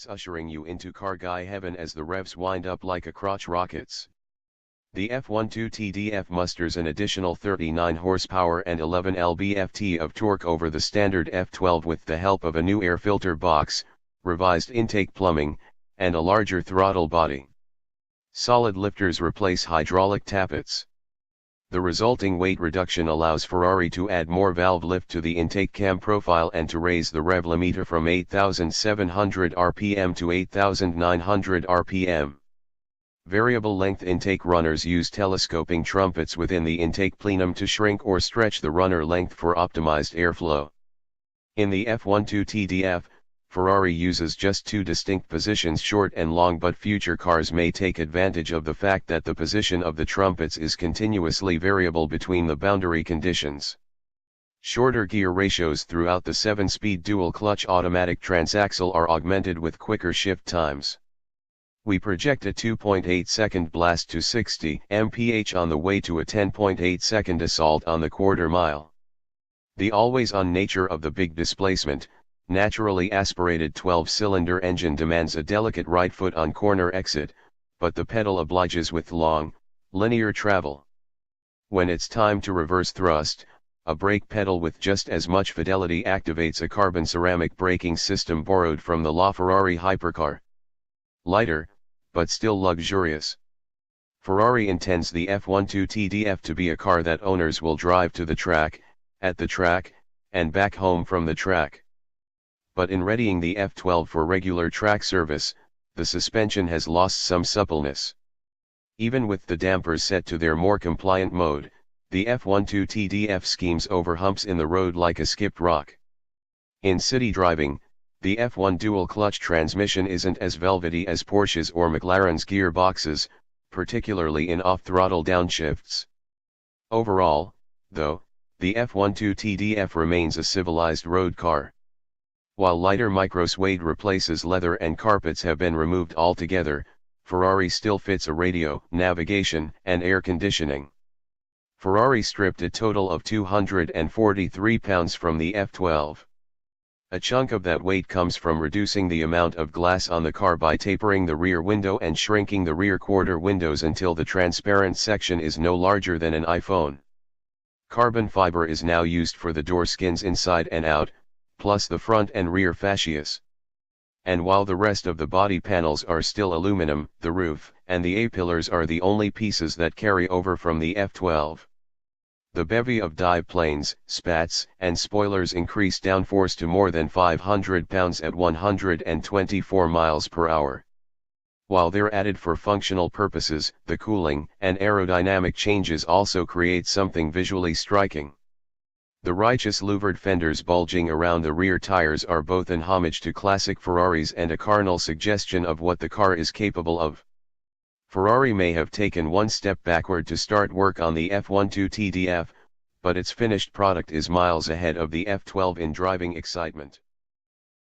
trumpets ushering you into car guy heaven as the revs wind up like a crotch rockets. The F12tdf musters an additional 39 horsepower and 11 lb-ft of torque over the standard F12 with the help of a new air filter box, revised intake plumbing, and a larger throttle body. Solid lifters replace hydraulic tappets. The resulting weight reduction allows Ferrari to add more valve lift to the intake cam profile and to raise the rev limiter from 8,700 rpm to 8,900 rpm. Variable length intake runners use telescoping trumpets within the intake plenum to shrink or stretch the runner length for optimized airflow. In the F12tdf, Ferrari uses just two distinct positions, short and long, but future cars may take advantage of the fact that the position of the trumpets is continuously variable between the boundary conditions. Shorter gear ratios throughout the 7-speed dual-clutch automatic transaxle are augmented with quicker shift times. We project a 2.8-second blast to 60 mph on the way to a 10.8-second assault on the quarter mile. The always-on nature of the big displacement, naturally aspirated 12-cylinder engine demands a delicate right foot on corner exit, but the pedal obliges with long, linear travel. When it's time to reverse thrust, a brake pedal with just as much fidelity activates a carbon ceramic braking system borrowed from the LaFerrari hypercar. Lighter, but still luxurious. Ferrari intends the F12tdf to be a car that owners will drive to the track, at the track, and back home from the track. But in readying the F12 for regular track service, the suspension has lost some suppleness. Even with the dampers set to their more compliant mode, the F12tdf schemes over humps in the road like a skipped rock. In city driving, the F1 dual-clutch transmission isn't as velvety as Porsche's or McLaren's gearboxes, particularly in off-throttle downshifts. Overall, though, the F12tdf remains a civilized road car. While lighter micro-suede replaces leather and carpets have been removed altogether, Ferrari still fits a radio, navigation, and air conditioning. Ferrari stripped a total of 243 pounds from the F12. A chunk of that weight comes from reducing the amount of glass on the car by tapering the rear window and shrinking the rear quarter windows until the transparent section is no larger than an iPhone. Carbon fiber is now used for the door skins inside and out, plus the front and rear fascias. And while the rest of the body panels are still aluminum, the roof and the A-pillars are the only pieces that carry over from the F12. The bevy of dive planes, spats, and spoilers increase downforce to more than 500 pounds at 124 miles per hour. While they're added for functional purposes, the cooling and aerodynamic changes also create something visually striking. The righteous louvered fenders bulging around the rear tires are both an homage to classic Ferraris and a carnal suggestion of what the car is capable of. Ferrari may have taken one step backward to start work on the F12tdf, but its finished product is miles ahead of the F12 in driving excitement.